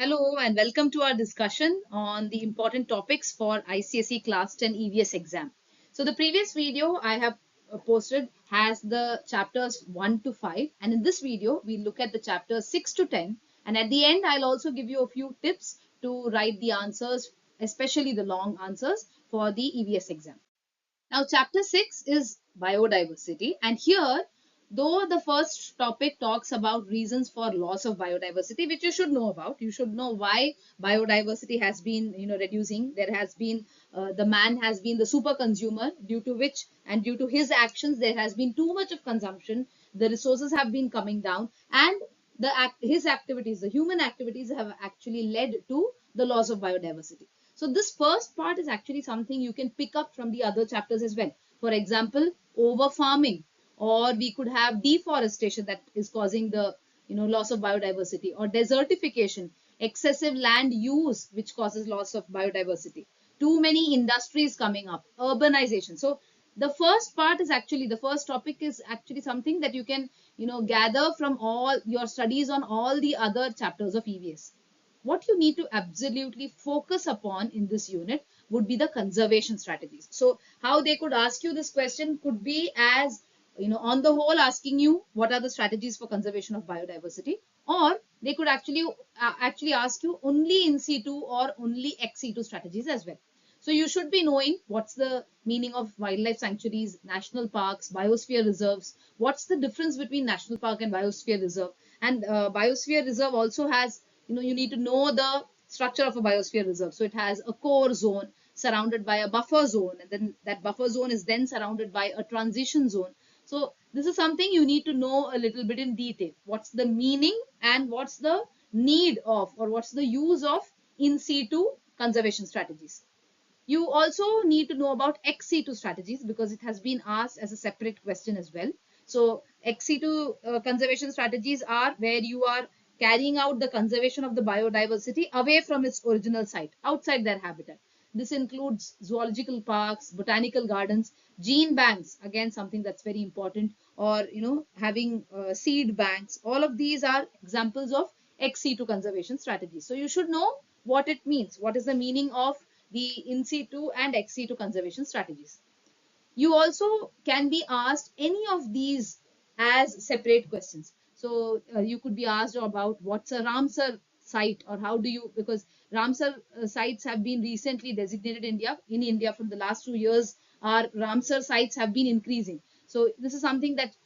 Hello and welcome to our discussion on the important topics for ICSE Class 10 EVS exam. So the previous video I have posted has the chapters 1 to 5, and in this video we look at the chapters 6 to 10, and at the end I'll also give you a few tips to write the answers, especially the long answers for the EVS exam. Now, chapter 6 is biodiversity, and here, though the first topic talks about reasons for loss of biodiversity, which you should know about, you should know why biodiversity has been, reducing. There has been the man has been the super consumer, due to which and due to his actions, there has been too much of consumption. The resources have been coming down, and his activities, the human activities, have actually led to the loss of biodiversity. So this first part is actually something you can pick up from the other chapters as well. For example, over farming, or we could have deforestation that is causing the loss of biodiversity, or desertification, excessive land use which causes loss of biodiversity, too many industries coming up, urbanization. So the first part is actually, the first topic is actually something that you can gather from all your studies on all the other chapters of EVS. What you need to absolutely focus upon in this unit would be the conservation strategies. So how they could ask you this question could be as, on the whole, asking you what are the strategies for conservation of biodiversity, or they could actually ask you only in situ or only ex situ strategies as well. So you should be knowing what's the meaning of wildlife sanctuaries, national parks, biosphere reserves, what's the difference between national park and biosphere reserve. And biosphere reserve also has, you need to know the structure of a biosphere reserve. So it has a core zone surrounded by a buffer zone, and then that buffer zone is then surrounded by a transition zone. So this is something you need to know a little bit in detail. What's the meaning and what's the need of, or what's the use of in situ conservation strategies. You also need to know about ex situ strategies because it has been asked as a separate question as well. So ex situ conservation strategies are where you are carrying out the conservation of the biodiversity away from its original site, outside their habitat. This includes zoological parks, botanical gardens, gene banks, again something that's very important, or having seed banks. All of these are examples of ex situ conservation strategies. So you should know what it means. What is the meaning of the in situ and ex situ conservation strategies? You also can be asked any of these as separate questions. So you could be asked about what's a Ramsar site, or how do you, because Ramsar sites have been recently designated in India from the last 2 years. Our Ramsar sites have been increasing. So this is something that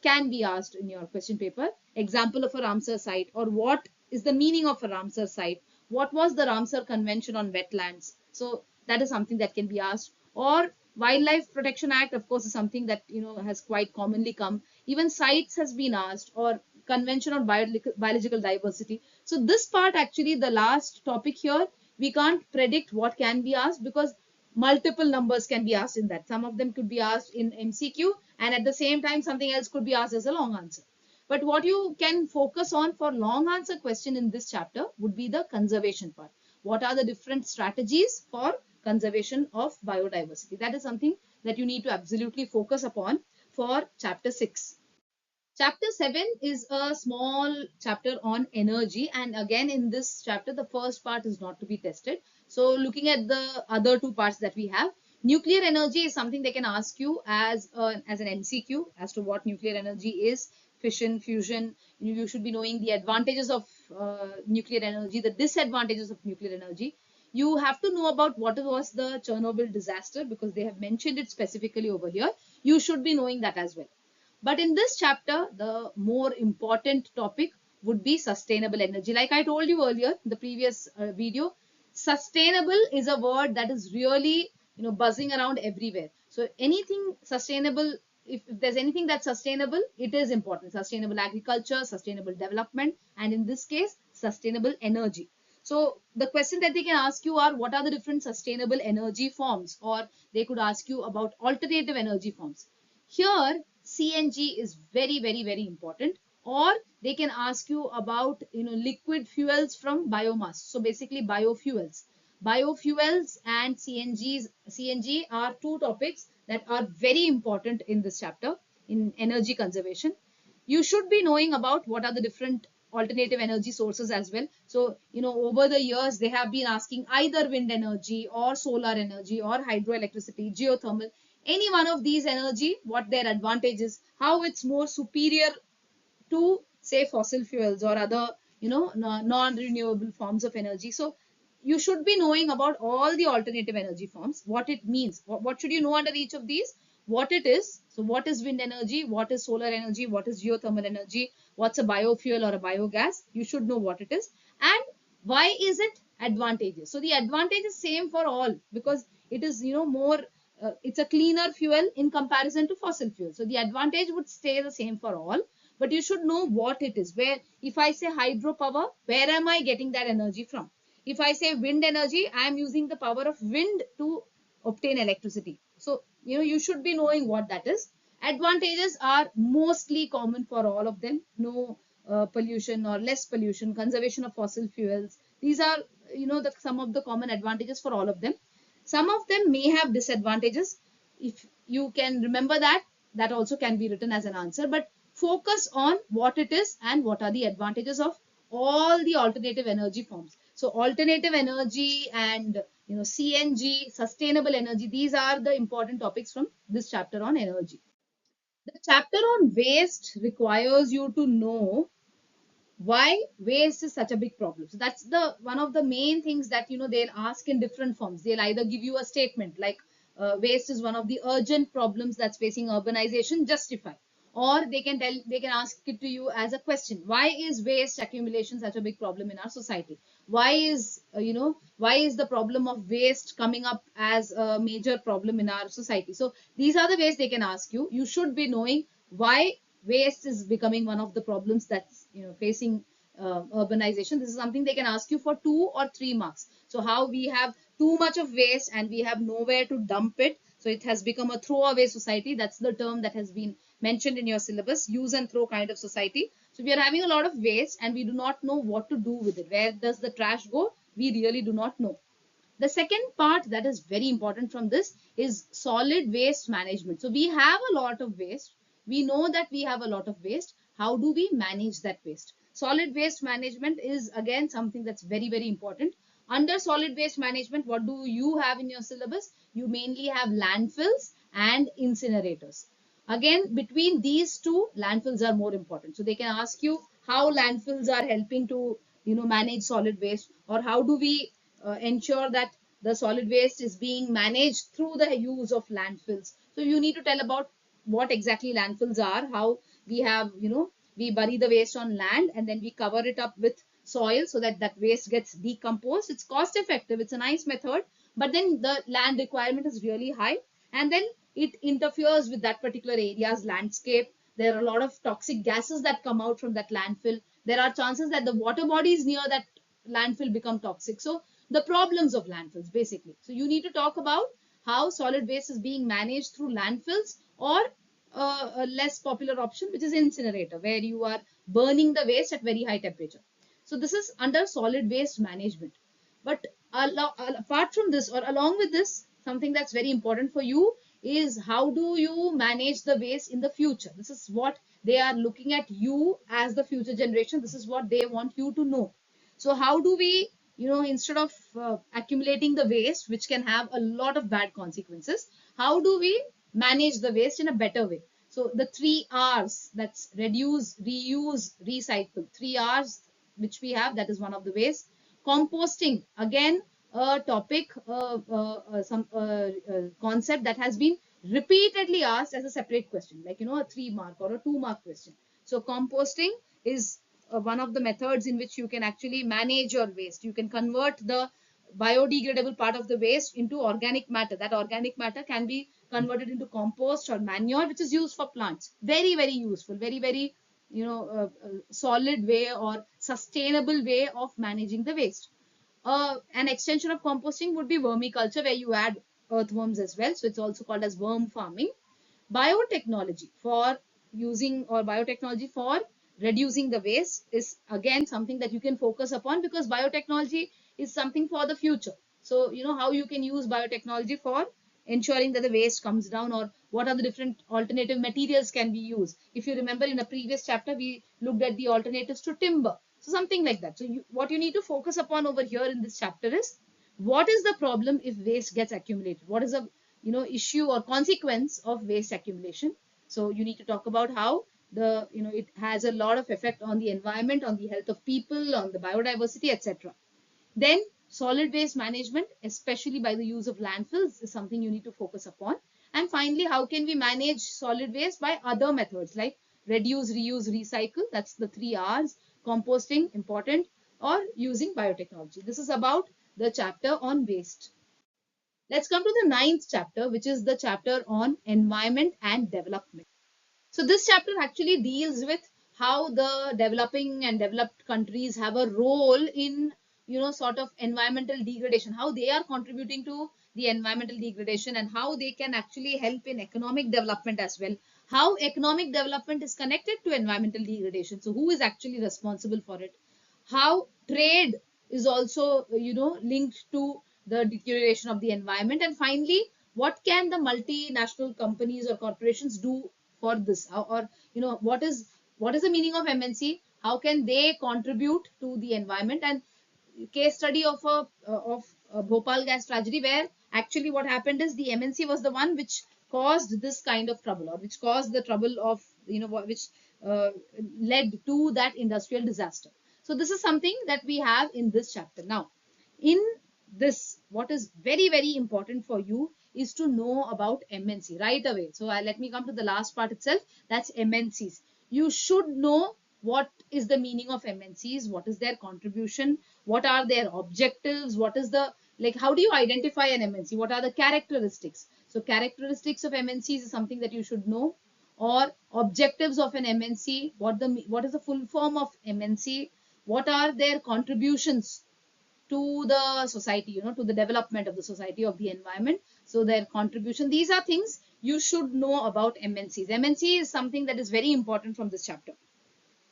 can be asked in your question paper. Example of a Ramsar site, or what is the meaning of a Ramsar site? What was the Ramsar Convention on Wetlands? So that is something that can be asked. Or Wildlife Protection Act, of course, is something that has quite commonly come. Even sites has been asked, or Convention on Biological Diversity. So this part, actually, the last topic here, we can't predict what can be asked because multiple numbers can be asked in that. Some of them could be asked in MCQ, and at the same time something else could be asked as a long answer. But what you can focus on for long answer question in this chapter would be the conservation part. What are the different strategies for conservation of biodiversity? That is something that you need to absolutely focus upon for chapter 6. Chapter 7 is a small chapter on energy, and again in this chapter the first part is not to be tested. So looking at the other two parts that we have, nuclear energy is something they can ask you as an MCQ as to what nuclear energy is. Fission, fusion, you should be knowing the advantages of nuclear energy, the disadvantages of nuclear energy. You have to know about what was the Chernobyl disaster because they have mentioned it specifically over here. You should be knowing that as well. But in this chapter, the more important topic would be sustainable energy. Like I told you earlier in the previous video, sustainable is a word that is really buzzing around everywhere. So anything sustainable, if there's anything that's sustainable, it is important. Sustainable agriculture, sustainable development, and in this case, sustainable energy. So the question that they can ask you are, what are the different sustainable energy forms? Or they could ask you about alternative energy forms. Here, CNG is very, very, very important. Or they can ask you about liquid fuels from biomass. So basically biofuels. Biofuels and CNG are two topics that are very important in this chapter in energy conservation. You should be knowing about what are the different alternative energy sources as well. So, over the years, they have been asking either wind energy or solar energy or hydroelectricity, geothermal, any one of these energy, what their advantage is, how it's more superior to say fossil fuels or other non-renewable forms of energy. So you should be knowing about all the alternative energy forms, what it means, what should you know under each of these, what it is. So what is wind energy, what is solar energy, what is geothermal energy, what's a biofuel or a biogas, you should know what it is, and why is it advantageous. So the advantage is same for all, because it is more it's a cleaner fuel in comparison to fossil fuel. So the advantage would stay the same for all, but you should know what it is. Where, if I say hydropower, where am I getting that energy from? If I say wind energy, I am using the power of wind to obtain electricity. So you should be knowing what that is. Advantages are mostly common for all of them. No pollution or less pollution, conservation of fossil fuels, these are some of the common advantages for all of them. Some of them may have disadvantages. If you can remember that, that also can be written as an answer, but focus on what it is and what are the advantages of all the alternative energy forms. So alternative energy and CNG, sustainable energy, these are the important topics from this chapter on energy. The chapter on waste requires you to know why waste is such a big problem. So that's the one of the main things that they'll ask in different forms. They'll either give you a statement like waste is one of the urgent problems that's facing urbanization, justify, or they can ask it to you as a question: why is waste accumulation such a big problem in our society? Why is the problem of waste coming up as a major problem in our society? So these are the ways they can ask you. You should be knowing why waste is becoming one of the problems that's facing urbanization. This is something they can ask you for 2 or 3 marks. So how we have too much of waste and we have nowhere to dump it, so it has become a throwaway society. That's the term that has been mentioned in your syllabus, use and throw kind of society. So we are having a lot of waste and we do not know what to do with it. Where does the trash go? We really do not know. The second part that is very important from this is solid waste management. So we have a lot of waste. We know that we have a lot of waste. How do we manage that waste? Solid waste management is again something that's very, very important. Under solid waste management, what do you have in your syllabus? You mainly have landfills and incinerators. Again, between these two, landfills are more important. So they can ask you how landfills are helping to manage solid waste, or how do we ensure that the solid waste is being managed through the use of landfills. So you need to tell about what exactly landfills are, how we have, we bury the waste on land and then we cover it up with soil so that that waste gets decomposed. It's cost effective. It's a nice method, but then the land requirement is really high, and then it interferes with that particular area's landscape. There are a lot of toxic gases that come out from that landfill. There are chances that the water bodies near that landfill become toxic. So the problems of landfills basically. So you need to talk about how solid waste is being managed through landfills, or a less popular option, which is incinerator, where you are burning the waste at very high temperature. So this is under solid waste management. But apart from this, or along with this, something that's very important for you is how do you manage the waste in the future. This is what they are looking at you as the future generation. This is what they want you to know. So how do we, instead of accumulating the waste, which can have a lot of bad consequences, how do we manage the waste in a better way? So the 3 R's, that's reduce, reuse, recycle. 3 R's which we have, that is one of the ways. Composting, again, a topic, some concept that has been repeatedly asked as a separate question, like, a 3 mark or a 2 mark question. So composting is one of the methods in which you can actually manage your waste. You can convert the biodegradable part of the waste into organic matter. That organic matter can be converted into compost or manure, which is used for plants. Very, very useful, very, very solid way or sustainable way of managing the waste. An extension of composting would be vermiculture, where you add earthworms as well. So it's also called as worm farming. Biotechnology for using, or biotechnology for reducing the waste, is again something that you can focus upon, because biotechnology is something for the future. So how you can use biotechnology for ensuring that the waste comes down, or what are the different alternative materials can be used. If you remember, in a previous chapter we looked at the alternatives to timber, so something like that. So what you need to focus upon over here in this chapter is, what is the problem if waste gets accumulated, what is the issue or consequence of waste accumulation. So you need to talk about how it has a lot of effect on the environment, on the health of people, on the biodiversity, etc. Then solid waste management, especially by the use of landfills, is something you need to focus upon. And finally, how can we manage solid waste by other methods like reduce, reuse, recycle? That's the 3 R's. Composting, important, or using biotechnology. This is about the chapter on waste. Let's come to the 9th chapter, which is the chapter on environment and development. So this chapter actually deals with how the developing and developed countries have a role in, sort of environmental degradation, how they are contributing to the environmental degradation, and how they can actually help in economic development as well. How economic development is connected to environmental degradation. So who is actually responsible for it? How trade is also, linked to the deterioration of the environment. And finally, what can the multinational companies or corporations do for this, or what is the meaning of MNC, how can they contribute to the environment. And case study of a Bhopal gas tragedy, where actually what happened is the MNC was the one which caused this kind of trouble, or which caused the trouble of which led to that industrial disaster. So this is something that we have in this chapter. Now in this, what is very, very important for you is to know about MNC right away. So let me come to the last part itself. That's MNCs. You should know what is the meaning of MNCs, what is their contribution, what are their objectives, what is the, how do you identify an MNC, what are the characteristics. So characteristics of MNCs is something that you should know, or objectives of an MNC, what is the full form of MNC, what are their contributions to the society, to the development of the society, of the environment. So their contribution, these are things you should know about MNCs. MNC is something that is very important from this chapter.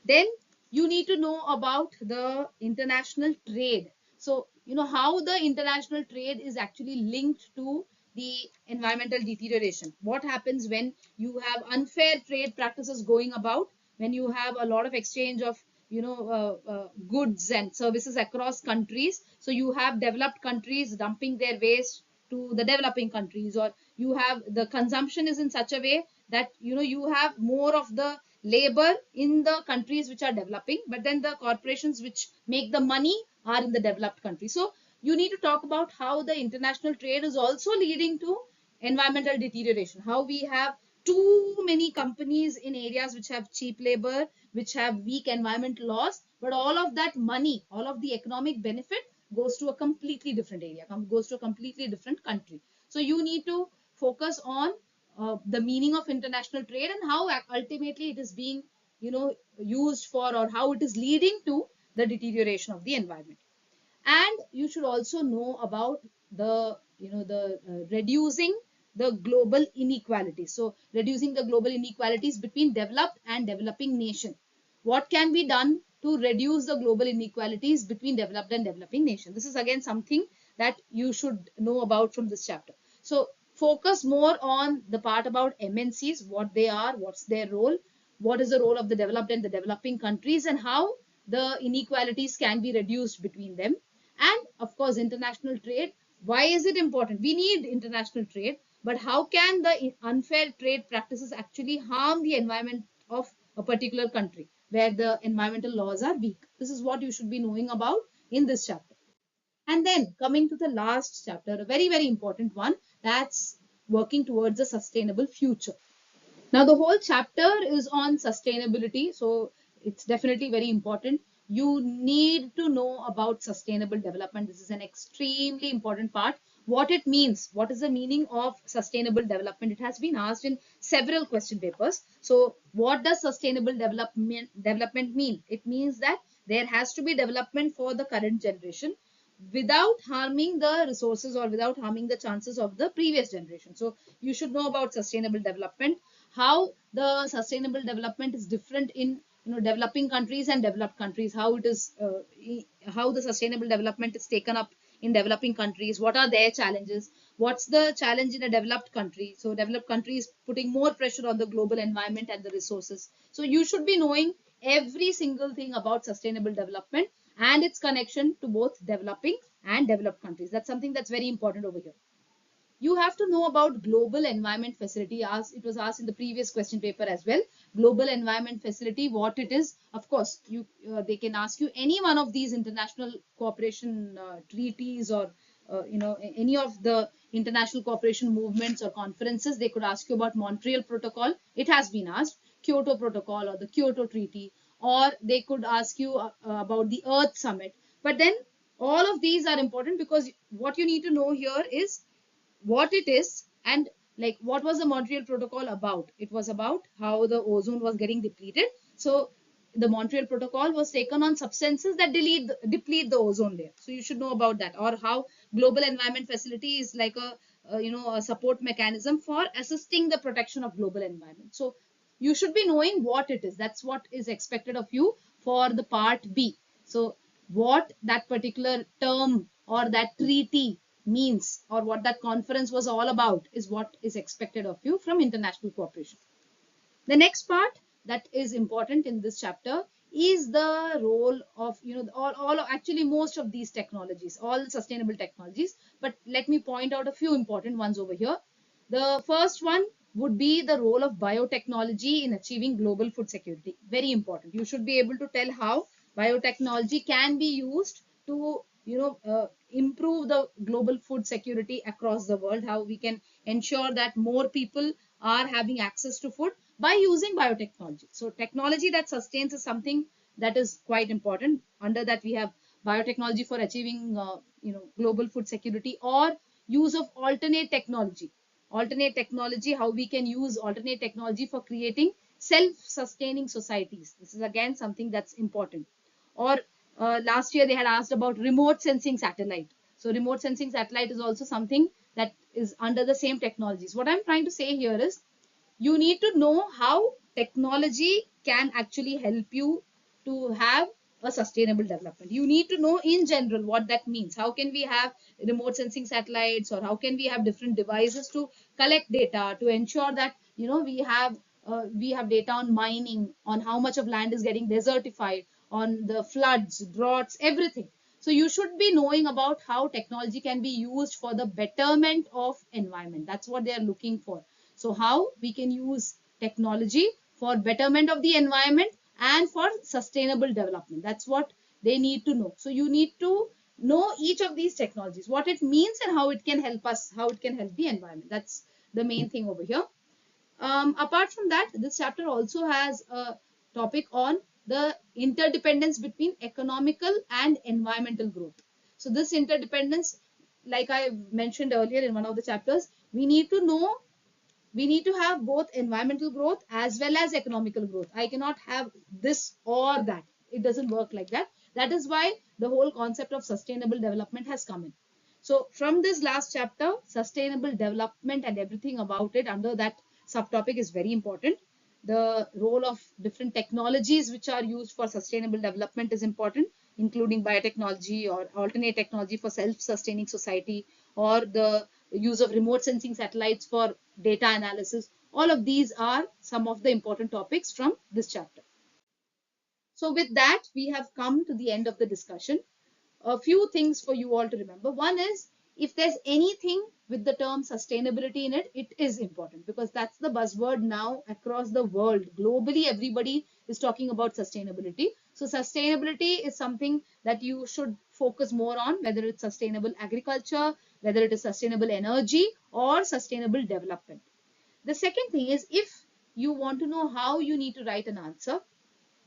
Then you need to know about the international trade. So, how the international trade is actually linked to the environmental deterioration. What happens when you have unfair trade practices going about, when you have a lot of exchange of goods and services across countries. So you have developed countries dumping their waste to the developing countries, or you have the consumption is in such a way that you have more of the labor in the countries which are developing, but then the corporations which make the money are in the developed countries. So you need to talk about how the international trade is also leading to environmental deterioration, how we have too many companies in areas which have cheap labor, which have weak environmental laws, but all of that money, all of the economic benefit goes to a completely different area, goes to a completely different country. So you need to focus on the meaning of international trade and how ultimately it is being used for, or how it is leading to the deterioration of the environment. And you should also know about the reducing the global inequalities. So reducing the global inequalities between developed and developing nation. What can be done to reduce the global inequalities between developed and developing nation? This is again something that you should know about from this chapter. So focus more on the part about MNCs, what they are, what's their role, what is the role of the developed and the developing countries, and how the inequalities can be reduced between them. And of course, international trade. Why is it important? We need international trade, but how can the unfair trade practices actually harm the environment of a particular country where the environmental laws are weak? This is what you should be knowing about in this chapter. And then coming to the last chapter, a very, very important one, that's working towards a sustainable future. Now, the whole chapter is on sustainability, so it's definitely very important. You need to know about sustainable development. This is an extremely important part. What it means, what is the meaning of sustainable development? It has been asked in several question papers. So what does sustainable development mean? It means that there has to be development for the current generation without harming the resources or without harming the chances of the previous generation. So you should know about sustainable development, how the sustainable development is different in developing countries and developed countries, how it is how the sustainable development is taken up in developing countries, what are their challenges, what's the challenge in a developed country. So developed countries putting more pressure on the global environment and the resources. So you should be knowing every single thing about sustainable development and its connection to both developing and developed countries. That's something that's very important over here. You have to know about global environment facility, as it was asked in the previous question paper as well. Global environment facility, what it is. Of course, they can ask you any one of these international cooperation treaties, or any of the international cooperation movements or conferences. They could ask you about Montreal Protocol. It has been asked. Kyoto Protocol or the Kyoto Treaty, or they could ask you about the Earth Summit. But then all of these are important, because what you need to know here is what it is. And like, what was the Montreal Protocol about? It was about how the ozone was getting depleted. So the Montreal Protocol was taken on substances that deplete the ozone layer. So you should know about that. Or how global environment facility is like a support mechanism for assisting the protection of global environment. So you should be knowing what it is. That's what is expected of you for the part B. So what that particular term or that treaty means, or what that conference was all about, is what is expected of you from international cooperation. The next part that is important in this chapter is the role of, actually most of these technologies, all sustainable technologies. But let me point out a few important ones over here. The first one would be the role of biotechnology in achieving global food security. Very important. You should be able to tell how biotechnology can be used to improve the global food security across the world, how we can ensure that more people are having access to food by using biotechnology. So technology that sustains is something that is quite important. Under that we have biotechnology for achieving global food security, or use of alternate technology. Alternate technology, how we can use alternate technology for creating self-sustaining societies. This is again something that's important. Or last year they had asked about remote sensing satellite. So remote sensing satellite is also something that is under the same technologies. What I'm trying to say here is, you need to know how technology can actually help you to have a sustainable development. You need to know in general what that means. How can we have remote sensing satellites, or how can we have different devices to collect data to ensure that we have data on mining, on how much of land is getting desertified, on the floods, droughts, everything. So you should be knowing about how technology can be used for the betterment of environment. That's what they are looking for. So how we can use technology for betterment of the environment and for sustainable development. That's what they need to know. So you need to know each of these technologies, what it means and how it can help us, how it can help the environment. That's the main thing over here. Apart from that, this chapter also has a topic on the interdependence between economical and environmental growth. So this interdependence, like I mentioned earlier in one of the chapters, we need to have both environmental growth as well as economical growth. I cannot have this or that. It doesn't work like that. That is why the whole concept of sustainable development has come in. So from this last chapter, sustainable development and everything about it under that subtopic is very important. The role of different technologies which are used for sustainable development is important, including biotechnology or alternate technology for self-sustaining society, or the use of remote sensing satellites for data analysis. All of these are some of the important topics from this chapter. So with that, we have come to the end of the discussion. A few things for you all to remember. One is, if there's anything with the term sustainability in it, it is important, because that's the buzzword now across the world. Globally, everybody is talking about sustainability. So sustainability is something that you should focus more on, whether it's sustainable agriculture, whether it is sustainable energy or sustainable development. The second thing is, if you want to know how you need to write an answer,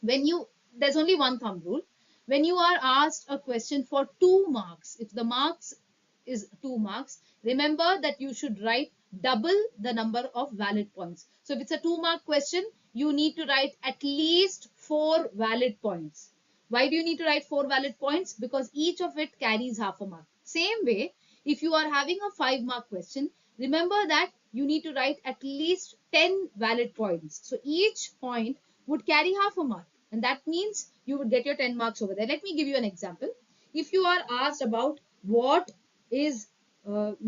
there's only one thumb rule. When you are asked a question for 2 marks, if the marks is 2 marks, remember that you should write double the number of valid points. So if it's a 2-mark question, you need to write at least 4 valid points. Why do you need to write 4 valid points? Because each of it carries half a mark. Same way, if you are having a 5-mark question, remember that you need to write at least 10 valid points. So each point would carry half a mark. And that means you would get your 10 marks over there. Let me give you an example. If you are asked about what is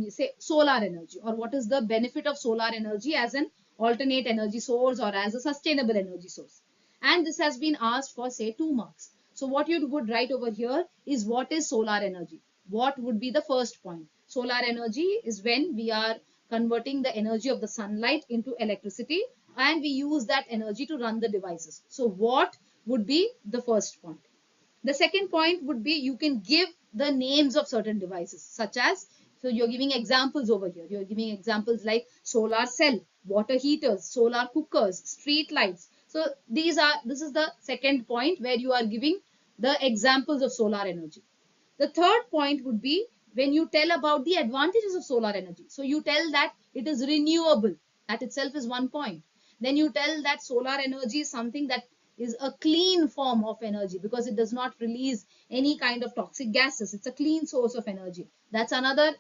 say solar energy, or what is the benefit of solar energy as an alternate energy source or as a sustainable energy source. And this has been asked for say 2 marks. So what you would write over here is what is solar energy. What would be the first point? Solar energy is when we are converting the energy of the sunlight into electricity, and we use that energy to run the devices. So what would be the first point? The second point would be you can give the names of certain devices, such as, so you're giving examples over here. You're giving examples like solar cell, water heaters, solar cookers, street lights. So this is the second point where you are giving the examples of solar energy. The third point would be when you tell about the advantages of solar energy. So you tell that it is renewable. That itself is one point. Then you tell that solar energy is something that is a clean form of energy because it does not release any kind of toxic gases. It's a clean source of energy. That's another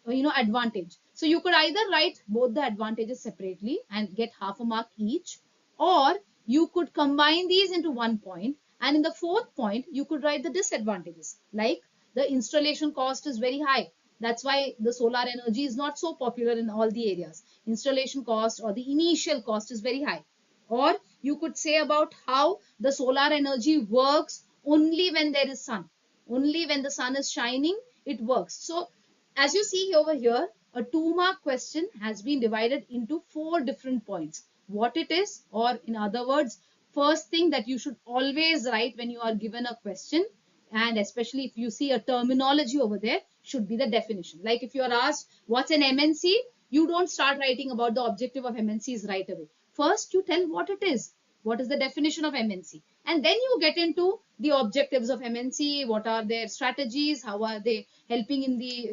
advantage. So you could either write both the advantages separately and get half a mark each, or you could combine these into one point, and in the fourth point you could write the disadvantages, like the installation cost is very high. That's why the solar energy is not so popular in all the areas. Installation cost or the initial cost is very high. Or you could say about how the solar energy works only when there is sun. Only when the sun is shining, it works. So as you see over here, a 2-mark question has been divided into 4 different points. What it is, or in other words, first thing that you should always write when you are given a question, and especially if you see a terminology over there, should be the definition. Like if you are asked what's an MNC, you don't start writing about the objective of MNCs right away. First you tell what it is, what is the definition of MNC, and then you get into the objectives of MNC, what are their strategies, how are they helping in the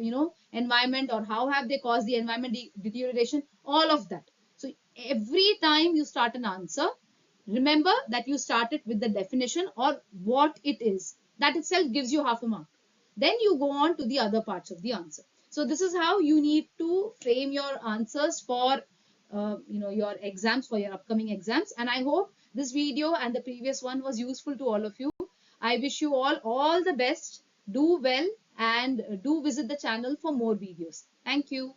environment, or how have they caused the environment deterioration, all of that. So every time you start an answer, remember that you started with the definition or what it is. That itself gives you half a mark. Then you go on to the other parts of the answer. So this is how you need to frame your answers for your exams, for your upcoming exams. And I hope this video and the previous one was useful to all of you. I wish you all the best. Do well and do visit the channel for more videos. Thank you.